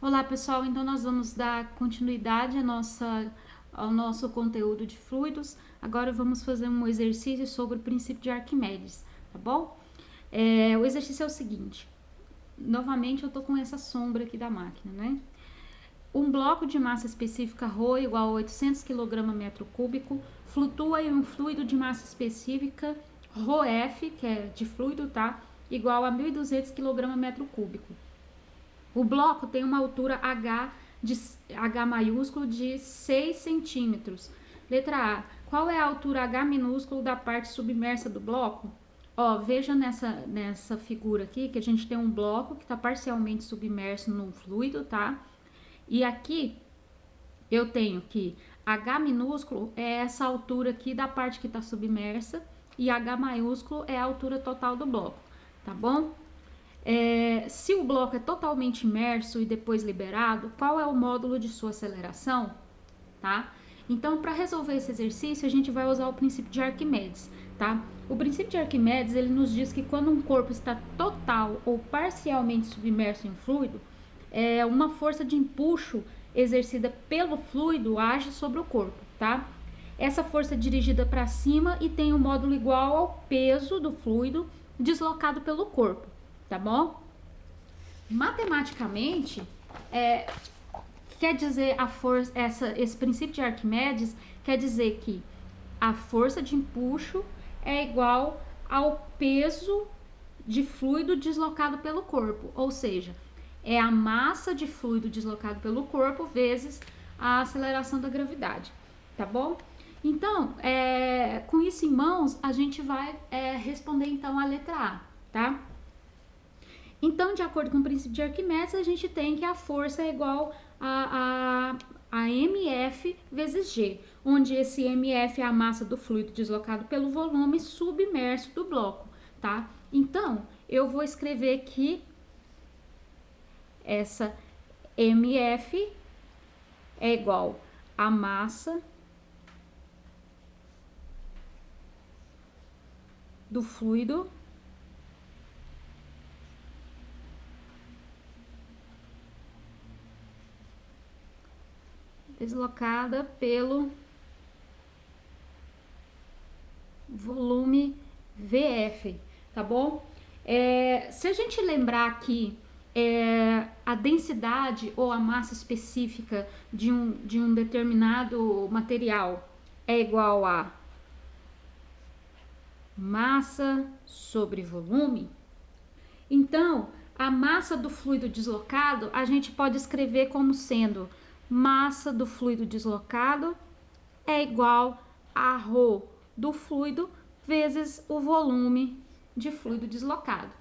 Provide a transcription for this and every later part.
Olá pessoal, então nós vamos dar continuidade ao nosso conteúdo de fluidos. Agora vamos fazer um exercício sobre o princípio de Arquimedes, tá bom? O exercício é o seguinte, novamente eu tô com essa sombra aqui da máquina, né? Um bloco de massa específica ρ igual a 800 kg metro cúbico flutua em um fluido de massa específica ρf, que é de fluido, tá? Igual a 1.200 kg metro cúbico. O bloco tem uma altura H maiúsculo de 6 centímetros. Letra A. Qual é a altura H minúsculo da parte submersa do bloco? Ó, veja nessa figura aqui que a gente tem um bloco que está parcialmente submerso num fluido, tá? E aqui eu tenho que H minúsculo é essa altura aqui da parte que está submersa e H maiúsculo é a altura total do bloco, tá bom? Se o bloco é totalmente imerso e depois liberado, qual é o módulo de sua aceleração? Tá? Então, para resolver esse exercício, a gente vai usar o princípio de Arquimedes, tá? O princípio de Arquimedes, ele nos diz que quando um corpo está total ou parcialmente submerso em fluido, uma força de empuxo exercida pelo fluido age sobre o corpo, tá? Essa força é dirigida para cima e tem um módulo igual ao peso do fluido deslocado pelo corpo, tá bom? Matematicamente, quer dizer a força, esse princípio de Arquimedes quer dizer que a força de empuxo é igual ao peso de fluido deslocado pelo corpo, ou seja, é a massa de fluido deslocado pelo corpo vezes a aceleração da gravidade, tá bom? Então, com isso em mãos, a gente vai responder então a letra A, tá? Então, de acordo com o princípio de Arquimedes, a gente tem que a força é igual a mF vezes G, onde esse mF é a massa do fluido deslocado pelo volume submerso do bloco, tá? Então, eu vou escrever aqui essa mF é igual a massa do fluido deslocada pelo volume VF, tá bom? Se a gente lembrar aqui a densidade ou a massa específica de um determinado material é igual a massa sobre volume, então a massa do fluido deslocado a gente pode escrever como sendo massa do fluido deslocado é igual a ρ do fluido vezes o volume de fluido deslocado,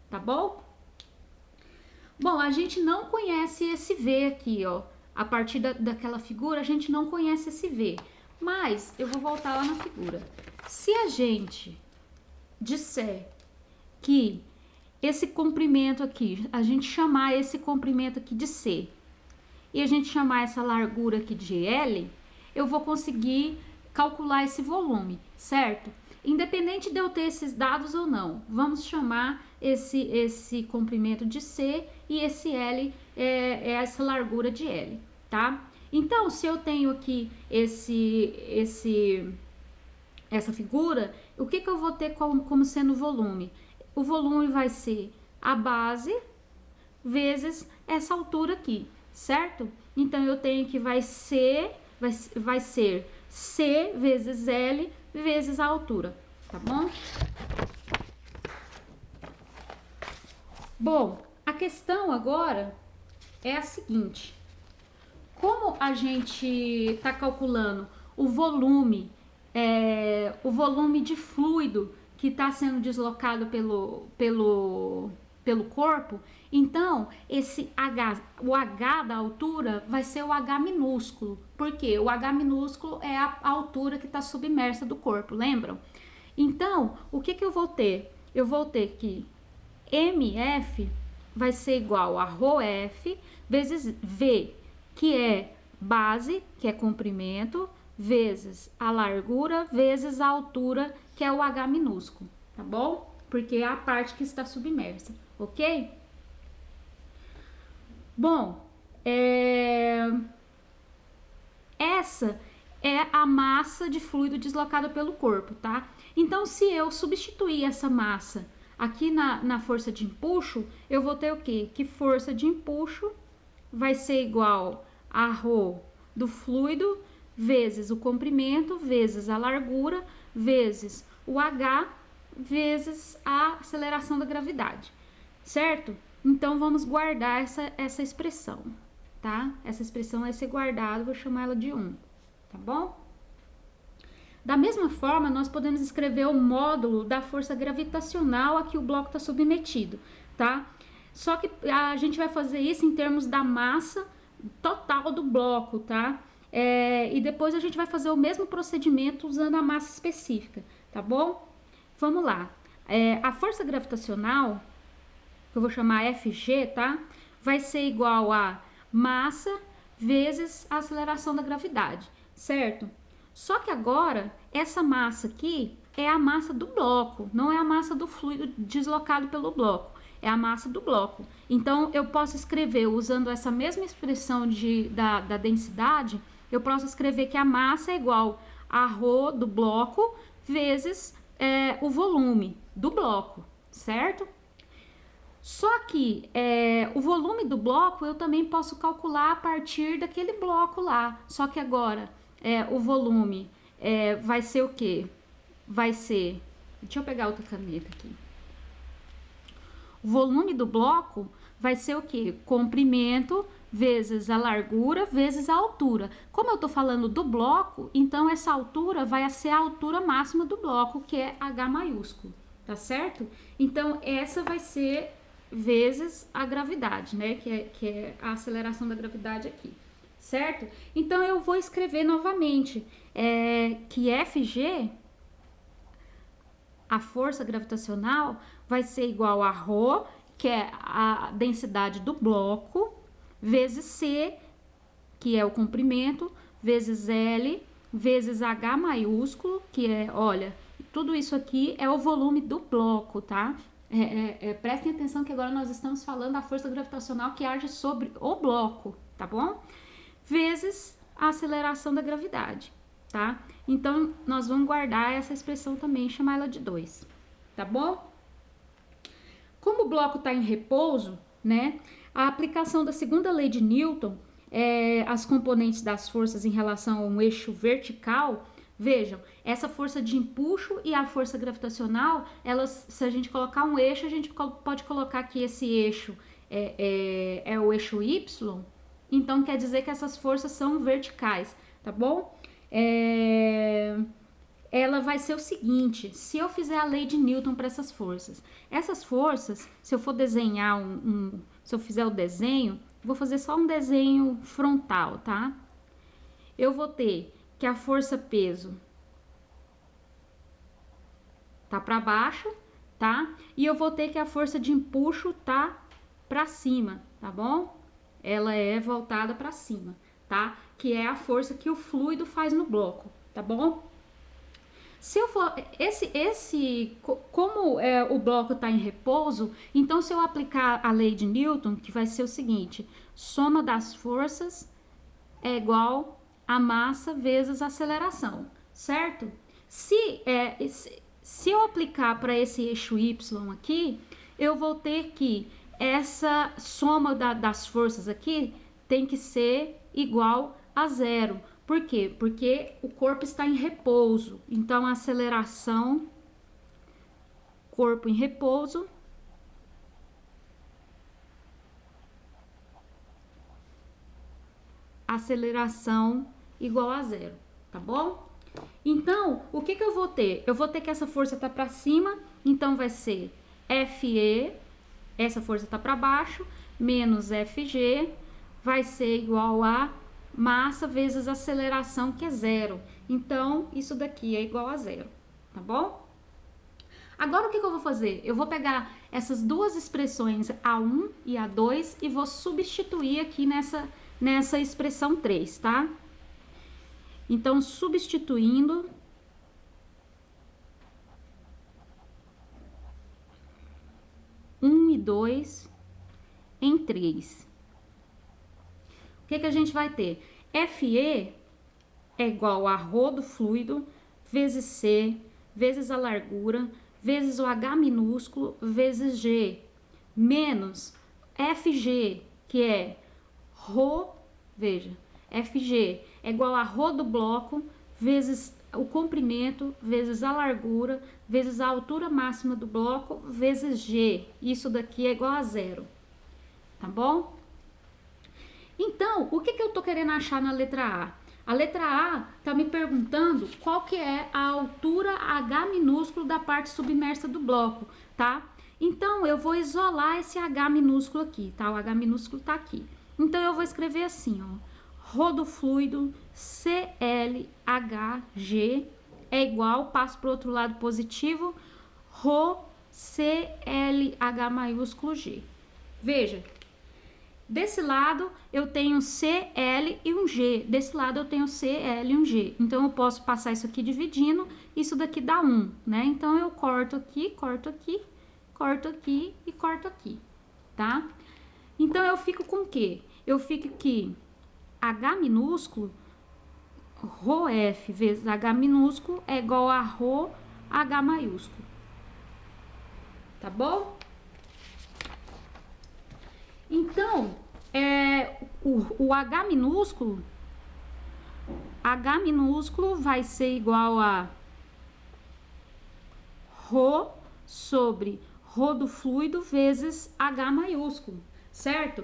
tá bom? Bom, a gente não conhece esse V aqui, ó. A partir daquela figura, a gente não conhece esse V. Mas, eu vou voltar lá na figura. Se a gente disser que esse comprimento aqui, a gente chamar esse comprimento aqui de C, e a gente chamar essa largura aqui de L, eu vou conseguir calcular esse volume, certo? Independente de eu ter esses dados ou não, vamos chamar esse comprimento de C e esse L é essa largura de L, tá? Então, se eu tenho aqui essa figura, o que eu vou ter como sendo o volume? O volume vai ser a base vezes essa altura aqui, certo? Então, eu tenho que vai ser C vezes L vezes a altura, tá bom? Bom, a questão agora é a seguinte: como a gente está calculando o volume de fluido que está sendo deslocado pelo corpo, então o H da altura vai ser o H minúsculo, porque o H minúsculo é a altura que está submersa do corpo, lembram? Então, o que eu vou ter? Eu vou ter que MF vai ser igual a ρf vezes V, que é base, que é comprimento, vezes a largura, vezes a altura, que é o H minúsculo, tá bom? Porque é a parte que está submersa, ok? Bom, Essa é a massa de fluido deslocada pelo corpo, tá? Então, se eu substituir essa massa aqui na força de empuxo, eu vou ter o quê? Que força de empuxo vai ser igual a ρ do fluido vezes o comprimento, vezes a largura, vezes o H, vezes a aceleração da gravidade, certo? Então, vamos guardar essa expressão, tá? Essa expressão vai ser guardada, vou chamar ela de 1, tá bom? Da mesma forma, nós podemos escrever o módulo da força gravitacional a que o bloco está submetido, tá? Só que a gente vai fazer isso em termos da massa total do bloco, tá? E depois a gente vai fazer o mesmo procedimento usando a massa específica, tá bom? Vamos lá. A força gravitacional, que eu vou chamar Fg, tá? Vai ser igual a massa vezes a aceleração da gravidade, certo? Só que agora, essa massa aqui é a massa do bloco, não é a massa do fluido deslocado pelo bloco, é a massa do bloco. Então, eu posso escrever, usando essa mesma expressão da densidade, eu posso escrever que a massa é igual a ρ do bloco vezes o volume do bloco, certo? Só que o volume do bloco eu também posso calcular a partir daquele bloco lá. Só que agora o volume vai ser o quê? Vai ser... Deixa eu pegar outra caneta aqui. O volume do bloco vai ser o quê? Comprimento vezes a largura vezes a altura. Como eu tô falando do bloco, então essa altura vai ser a altura máxima do bloco, que é H maiúsculo, tá certo? Então, essa vai ser vezes a gravidade, né? Que é a aceleração da gravidade aqui, certo? Então, eu vou escrever novamente que Fg, a força gravitacional, vai ser igual a ρ, que é a densidade do bloco, vezes C, que é o comprimento, vezes L, vezes H maiúsculo, que é, olha, tudo isso aqui é o volume do bloco, tá? Prestem atenção que agora nós estamos falando da força gravitacional que age sobre o bloco, tá bom? Vezes a aceleração da gravidade, tá? Então, nós vamos guardar essa expressão também, chamar ela de 2, tá bom? Como o bloco está em repouso, né? A aplicação da segunda lei de Newton, as componentes das forças em relação a um eixo vertical, vejam, essa força de empuxo e a força gravitacional, elas, se a gente colocar um eixo, a gente pode colocar que esse eixo é o eixo Y, então quer dizer que essas forças são verticais, tá bom? Ela vai ser o seguinte: se eu fizer a lei de Newton para essas forças, se eu for desenhar se eu fizer o desenho, vou fazer só um desenho frontal, tá? Eu vou ter que a força peso tá para baixo, tá? E eu vou ter que a força de empuxo tá para cima, tá bom? Ela é voltada para cima, tá? Que é a força que o fluido faz no bloco, tá bom? Se eu for como o bloco está em repouso, então se eu aplicar a lei de Newton, que vai ser o seguinte: soma das forças é igual a massa vezes a aceleração, certo? Se eu aplicar para esse eixo Y aqui, eu vou ter que essa soma das forças aqui tem que ser igual a 0. Por quê? Porque o corpo está em repouso. Então, a aceleração, corpo em repouso, aceleração igual a 0, tá bom? Então, o que eu vou ter? Eu vou ter que essa força tá para cima, então vai ser Fe, essa força tá para baixo, menos Fg, vai ser igual a massa vezes aceleração, que é 0. Então, isso daqui é igual a 0, tá bom? Agora, o que eu vou fazer? Eu vou pegar essas duas expressões A1 e A2 e vou substituir aqui nessa expressão 3, tá? Então, substituindo, e 2 em 3. que a gente vai ter? FE é igual a ρ do fluido vezes C, vezes a largura, vezes o H minúsculo, vezes G, menos FG, que é ρ, veja, FG é igual a ρ do bloco, vezes o comprimento, vezes a largura, vezes a altura máxima do bloco, vezes G. Isso daqui é igual a zero, tá bom? Então, o que eu tô querendo achar na letra A? A letra A tá me perguntando qual que é a altura H minúsculo da parte submersa do bloco, tá? Então, eu vou isolar esse H minúsculo aqui, tá? O H minúsculo tá aqui. Então, eu vou escrever assim, ó. Rho do fluido CLHG é igual, passo para o outro lado positivo, Rho CLH maiúsculo G. Veja, desse lado eu tenho CL e um G, desse lado eu tenho CL e um G. Então, eu posso passar isso aqui dividindo, isso daqui dá 1, né? Então, eu corto aqui, corto aqui, corto aqui e corto aqui, tá? Então, eu fico com o quê? Eu fico que H minúsculo, ρF vezes H minúsculo é igual a ρ H maiúsculo. Tá bom? Então, o H minúsculo vai ser igual a ρ sobre ρ do fluido vezes H maiúsculo, certo?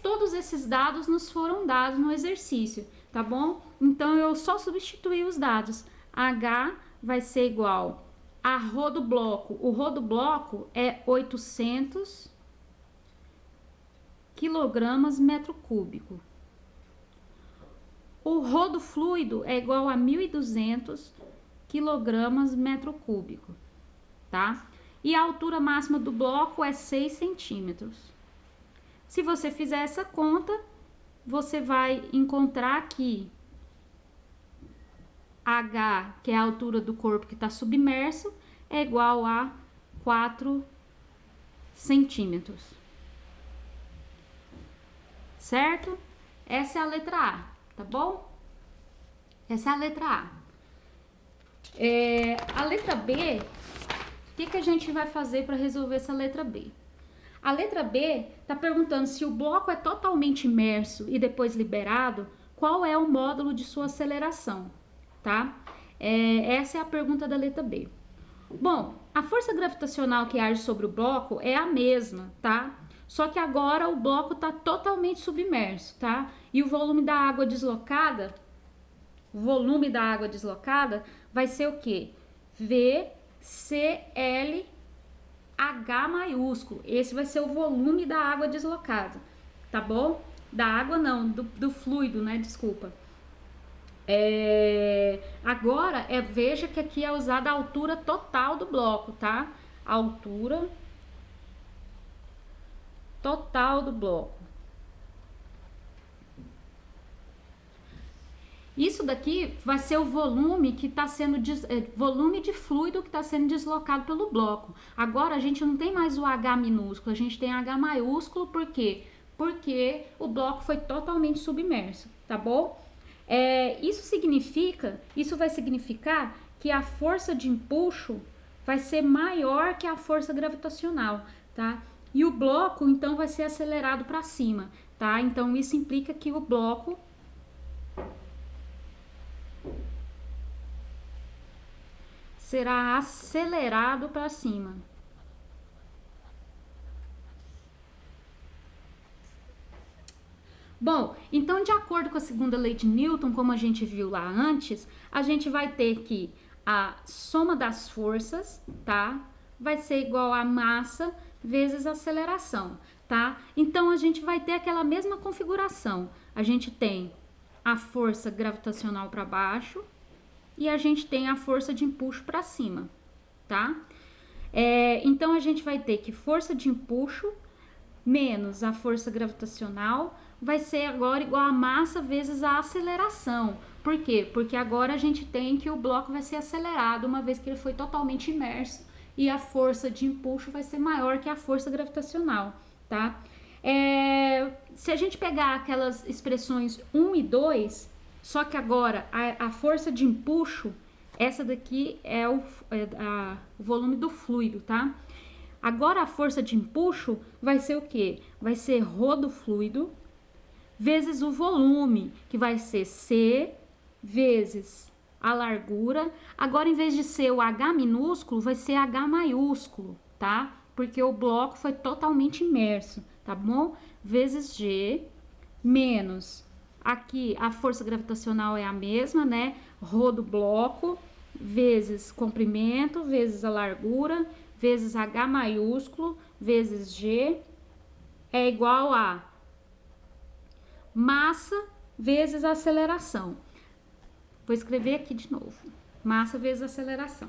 Todos esses dados nos foram dados no exercício, tá bom? Então, eu só substituí os dados. H vai ser igual a ρ do bloco. O ρ do bloco é 800 quilogramas metro cúbico. O ρ do fluido é igual a 1.200 quilogramas metro cúbico, tá? E a altura máxima do bloco é 6 centímetros. Se você fizer essa conta, você vai encontrar que H, que é a altura do corpo que está submerso, é igual a 4 centímetros. Certo? Essa é a letra A, tá bom? Essa é a letra A. A letra B, o que a gente vai fazer para resolver essa letra B? A letra B está perguntando se o bloco é totalmente imerso e depois liberado, qual é o módulo de sua aceleração, tá? Essa é a pergunta da letra B. Bom, a força gravitacional que age sobre o bloco é a mesma, tá? Só que agora o bloco está totalmente submerso, tá? E o volume da água deslocada, vai ser o quê? VCL H maiúsculo. Esse vai ser o volume da água deslocada, tá bom? Da água não, do fluido, né? Desculpa. Agora, veja que aqui é usada a altura total do bloco, tá? A altura total do bloco. Isso daqui vai ser o volume que está sendo volume de fluido que está sendo deslocado pelo bloco. Agora a gente não tem mais o H minúsculo, a gente tem H maiúsculo, por quê? Porque o bloco foi totalmente submerso, tá bom? Isso vai significar que a força de empuxo vai ser maior que a força gravitacional, tá? E o bloco, então, vai ser acelerado para cima, tá? Então, isso implica que o bloco será acelerado para cima. Bom, então, de acordo com a segunda lei de Newton, como a gente viu lá antes, a gente vai ter que a soma das forças, tá? Vai ser igual a massa vezes aceleração, tá? Então, a gente vai ter aquela mesma configuração. A gente tem a força gravitacional para baixo e a gente tem a força de empuxo para cima, tá? Então, a gente vai ter que força de empuxo menos a força gravitacional vai ser agora igual a massa vezes a aceleração. Por quê? Porque agora a gente tem que o bloco vai ser acelerado, uma vez que ele foi totalmente imerso, e a força de empuxo vai ser maior que a força gravitacional, tá? Se Se a gente pegar aquelas expressões 1 e 2, só que agora a força de empuxo, essa daqui é o volume do fluido, tá? Agora a força de empuxo vai ser o quê? Vai ser ρ do fluido vezes o volume, que vai ser C vezes a largura. Agora, em vez de ser o H minúsculo, vai ser H maiúsculo, tá? Porque o bloco foi totalmente imerso, tá bom? Vezes G menos, aqui a força gravitacional é a mesma, né? Rho do bloco vezes comprimento, vezes a largura, vezes H maiúsculo, vezes G, é igual a massa vezes aceleração. Vou escrever aqui de novo. Massa vezes aceleração.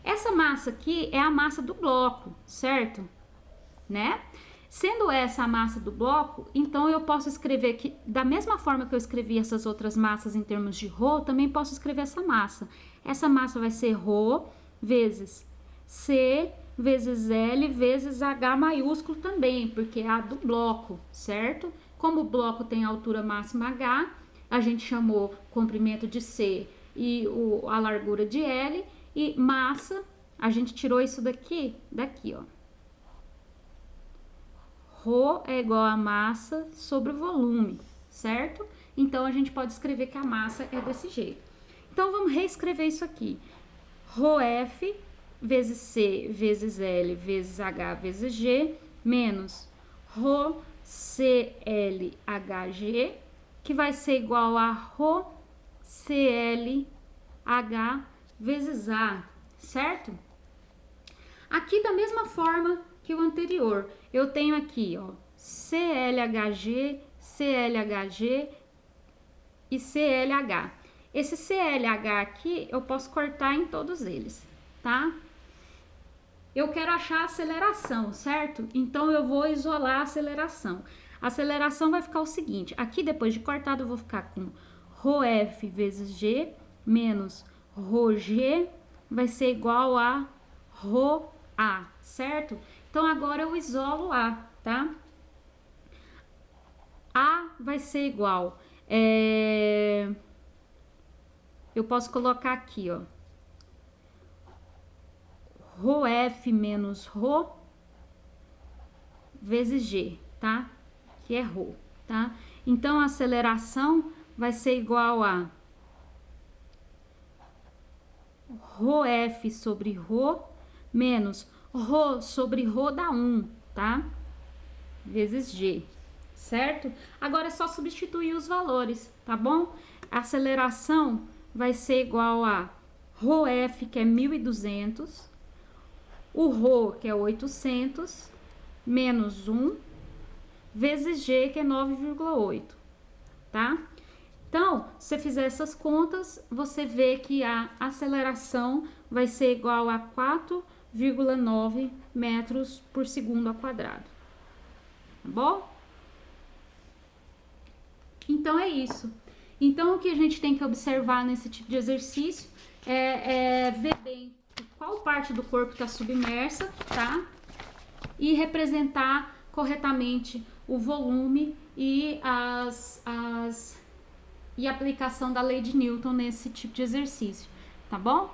Essa massa aqui é a massa do bloco, certo? Né? Sendo essa a massa do bloco, então eu posso escrever que, da mesma forma que eu escrevi essas outras massas em termos de ρ, também posso escrever essa massa. Essa massa vai ser ρ vezes C vezes L vezes H maiúsculo também, porque é a do bloco, certo? Como o bloco tem a altura máxima H, a gente chamou comprimento de C e a largura de L, e massa, a gente tirou isso daqui, ó. Rho é igual a massa sobre o volume, certo? Então, a gente pode escrever que a massa é desse jeito. Então, vamos reescrever isso aqui. ρF vezes C vezes L vezes H vezes G menos ρ CLHG, que vai ser igual a ρ CLH vezes A, certo? Aqui da mesma forma que o anterior, eu tenho aqui, ó, CLHG, CLHG e CLH. Esse CLH aqui eu posso cortar em todos eles, tá? Eu quero achar a aceleração, certo? Então eu vou isolar a aceleração. A aceleração vai ficar o seguinte, aqui depois de cortado eu vou ficar com ρf vezes g menos ρg vai ser igual a ρa, certo? Então agora eu isolo A, tá? A vai ser igual, eu posso colocar aqui, ó, ρf menos ρ vezes g, tá? Que é ρ, tá? Então a aceleração vai ser igual a ρf sobre ρ menos ρ sobre ρ dá 1, tá? Vezes g, certo? Agora é só substituir os valores, tá bom? A aceleração vai ser igual a ρf, que é 1.200, o ρ, que é 800, menos 1, vezes g, que é 9,8, tá? Então, se você fizer essas contas, você vê que a aceleração vai ser igual a 4,9 metros por segundo ao quadrado, tá bom? Então, é isso. Então, o que a gente tem que observar nesse tipo de exercício é ver bem qual parte do corpo está submersa, tá? E representar corretamente o volume e a aplicação da lei de Newton nesse tipo de exercício, tá bom?